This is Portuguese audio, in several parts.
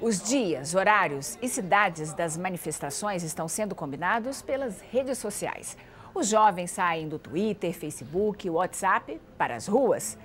Os dias, horários e cidades das manifestações estão sendo combinados pelas redes sociais. Os jovens saem do Twitter, Facebook, WhatsApp para as ruas.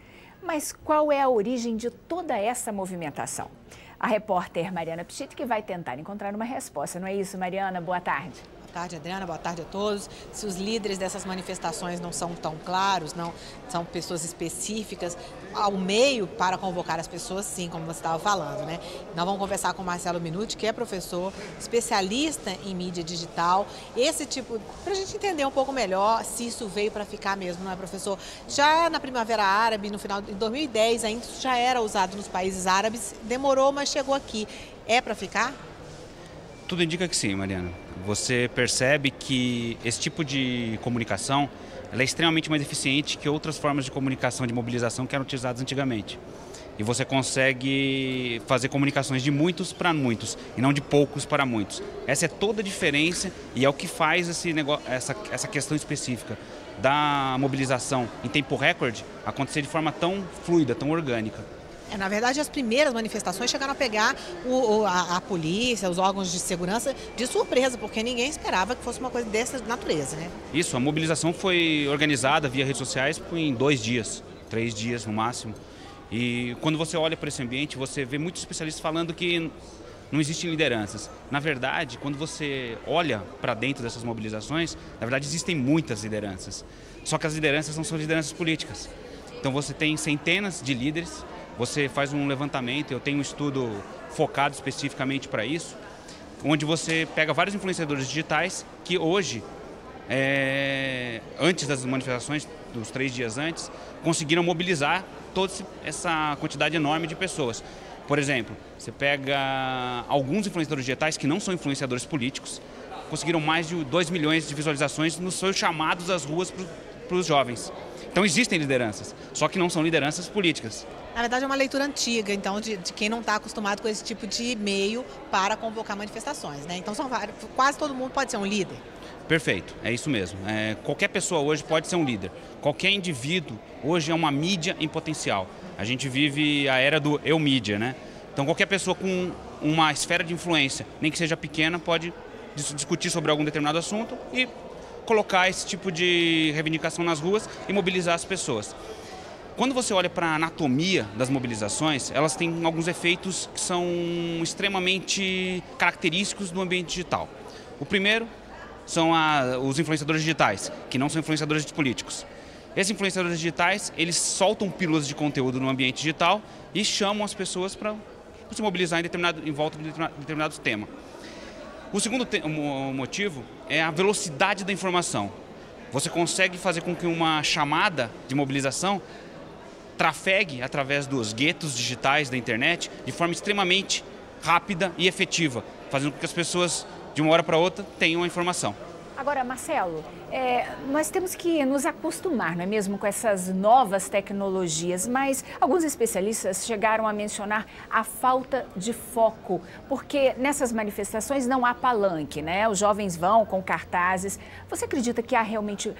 Mas qual é a origem de toda essa movimentação? A repórter Mariana Pichit que vai tentar encontrar uma resposta. Não é isso, Mariana? Boa tarde. Boa tarde, Adriana. Boa tarde a todos. Se os líderes dessas manifestações não são tão claros, não são pessoas específicas, ao meio para convocar as pessoas, sim, como você estava falando, né? Nós vamos conversar com o Marcelo Minuti, que é professor, especialista em mídia digital. Esse tipo, para a gente entender um pouco melhor se isso veio para ficar mesmo, não é, professor? Já na Primavera Árabe, no final de 2010, ainda isso já era usado nos países árabes, demorou, mas chegou aqui. É para ficar? Tudo indica que sim, Mariana. Você percebe que esse tipo de comunicação ela é extremamente mais eficiente que outras formas de comunicação, de mobilização que eram utilizadas antigamente. E você consegue fazer comunicações de muitos para muitos e não de poucos para muitos. Essa é toda a diferença e é o que faz esse negócio, essa questão específica da mobilização em tempo recorde acontecer de forma tão fluida, tão orgânica. Na verdade, as primeiras manifestações chegaram a pegar a polícia, os órgãos de segurança de surpresa, porque ninguém esperava que fosse uma coisa dessa natureza, né? Isso, a mobilização foi organizada via redes sociais em 2 dias, 3 dias no máximo. E quando você olha para esse ambiente, você vê muitos especialistas falando que não existem lideranças. Na verdade, quando você olha para dentro dessas mobilizações, na verdade existem muitas lideranças. Só que as lideranças não são lideranças políticas. Então você tem centenas de líderes. Você faz um levantamento, eu tenho um estudo focado especificamente para isso, onde você pega vários influenciadores digitais que hoje, antes das manifestações, dos 3 dias antes, conseguiram mobilizar toda essa quantidade enorme de pessoas. Por exemplo, você pega alguns influenciadores digitais que não são influenciadores políticos, conseguiram mais de 2 milhões de visualizações nos seus chamados às ruas para os jovens. Então existem lideranças, só que não são lideranças políticas. Na verdade é uma leitura antiga, então, de quem não está acostumado com esse tipo de meio para convocar manifestações, né? Então são vários, quase todo mundo pode ser um líder. Perfeito, é isso mesmo. Qualquer pessoa hoje pode ser um líder. Qualquer indivíduo hoje é uma mídia em potencial. A gente vive a era do eu mídia, né? Então qualquer pessoa com uma esfera de influência, nem que seja pequena, pode discutir sobre algum determinado assunto e colocar esse tipo de reivindicação nas ruas e mobilizar as pessoas. Quando você olha para a anatomia das mobilizações, elas têm alguns efeitos que são extremamente característicos do ambiente digital. O primeiro são os influenciadores digitais, que não são influenciadores políticos. Esses influenciadores digitais, eles soltam pílulas de conteúdo no ambiente digital e chamam as pessoas para se mobilizar em volta de determinado tema. O segundo motivo é a velocidade da informação. Você consegue fazer com que uma chamada de mobilização trafegue através dos guetos digitais da internet de forma extremamente rápida e efetiva, fazendo com que as pessoas, de uma hora para outra, tenham a informação. Agora, Marcelo, nós temos que nos acostumar, não é mesmo, com essas novas tecnologias, mas alguns especialistas chegaram a mencionar a falta de foco, porque nessas manifestações não há palanque, né? Os jovens vão com cartazes. Você acredita que há realmente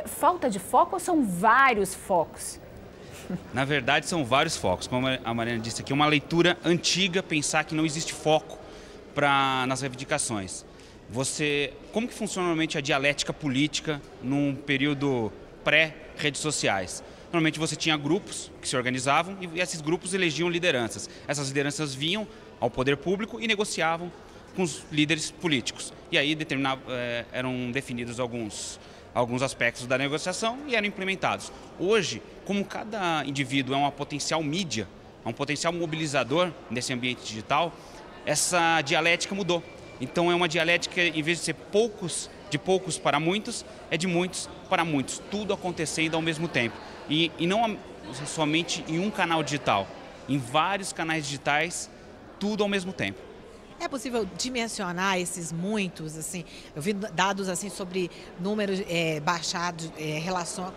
falta de foco ou são vários focos? Na verdade, são vários focos. Como a Mariana disse aqui, é uma leitura antiga pensar que não existe foco nas reivindicações. Como que funciona normalmente a dialética política num período pré-redes sociais? Normalmente você tinha grupos que se organizavam e esses grupos elegiam lideranças. Essas lideranças vinham ao poder público e negociavam com os líderes políticos. E aí eram definidos alguns aspectos da negociação e eram implementados. Hoje, como cada indivíduo é uma potencial mídia, é um potencial mobilizador nesse ambiente digital, essa dialética mudou. Então é uma dialética, em vez de ser de poucos para muitos, é de muitos para muitos, tudo acontecendo ao mesmo tempo. E não somente em um canal digital, em vários canais digitais, tudo ao mesmo tempo. É possível dimensionar esses muitos, assim, eu vi dados assim sobre números baixados,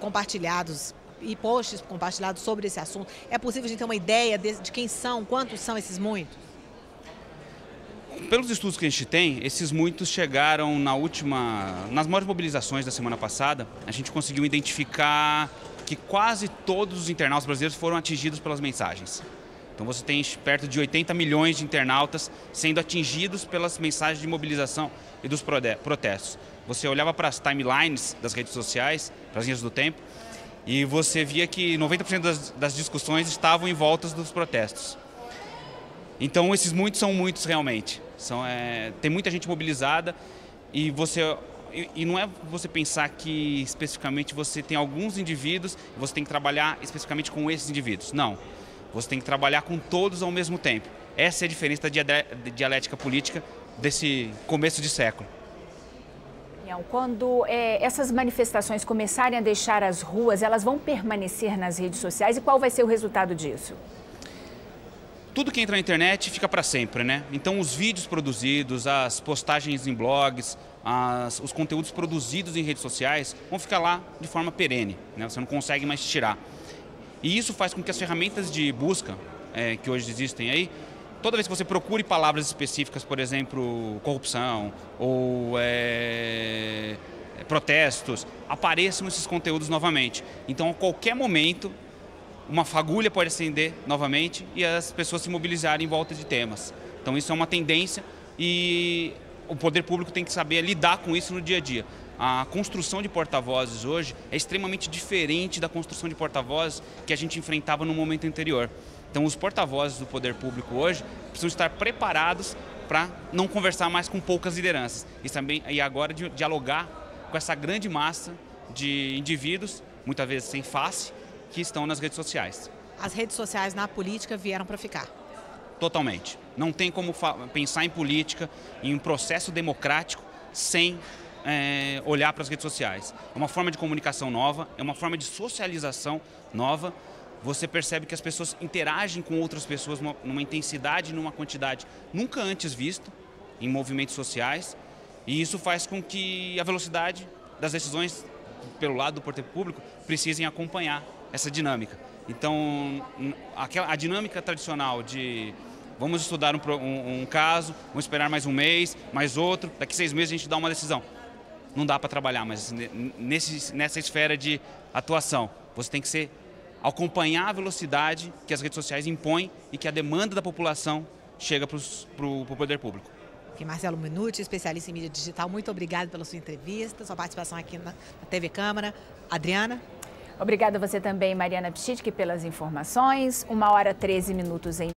compartilhados e posts compartilhados sobre esse assunto. É possível a gente ter uma ideia de quem são, quantos são esses muitos? Pelos estudos que a gente tem, esses muitos chegaram nas maiores mobilizações da semana passada, a gente conseguiu identificar que quase todos os internautas brasileiros foram atingidos pelas mensagens. Então você tem perto de 80 milhões de internautas sendo atingidos pelas mensagens de mobilização e dos protestos. Você olhava para as timelines das redes sociais, para as linhas do tempo, e você via que 90% das discussões estavam em volta dos protestos. Então esses muitos são muitos realmente. Tem muita gente mobilizada e não é você pensar que especificamente você tem alguns indivíduos e você tem que trabalhar especificamente com esses indivíduos. Não. Você tem que trabalhar com todos ao mesmo tempo. Essa é a diferença da dialética política desse começo de século. Quando essas manifestações começarem a deixar as ruas, elas vão permanecer nas redes sociais e qual vai ser o resultado disso? Tudo que entra na internet fica para sempre, né? Então os vídeos produzidos, as postagens em blogs, os conteúdos produzidos em redes sociais vão ficar lá de forma perene, né? Você não consegue mais tirar. E isso faz com que as ferramentas de busca que hoje existem aí, toda vez que você procure palavras específicas, por exemplo, corrupção ou protestos, apareçam esses conteúdos novamente. Então, a qualquer momento, uma fagulha pode acender novamente e as pessoas se mobilizarem em volta de temas. Então, isso é uma tendência e o poder público tem que saber lidar com isso no dia a dia. A construção de porta-vozes hoje é extremamente diferente da construção de porta-vozes que a gente enfrentava no momento anterior. Então, os porta-vozes do poder público hoje precisam estar preparados para não conversar mais com poucas lideranças e agora dialogar com essa grande massa de indivíduos, muitas vezes sem face, que estão nas redes sociais. As redes sociais na política vieram para ficar? Totalmente. Não tem como pensar em política, em um processo democrático, sem olhar para as redes sociais. É uma forma de comunicação nova, é uma forma de socialização nova. Você percebe que as pessoas interagem com outras pessoas numa intensidade, numa quantidade nunca antes visto em movimentos sociais. E isso faz com que a velocidade das decisões pelo lado do poder público precisem acompanhar essa dinâmica. Então, a dinâmica tradicional de vamos estudar um caso, vamos esperar mais um mês, mais outro, daqui 6 meses a gente dá uma decisão. Não dá para trabalhar, mas nessa esfera de atuação, você tem que acompanhar a velocidade que as redes sociais impõem e que a demanda da população chega para o poder público. Aqui Marcelo Minuti, especialista em mídia digital, muito obrigado pela sua entrevista, sua participação aqui na TV Câmara. Adriana? Obrigada a você também, Mariana Pschitke, pelas informações. 1h13 em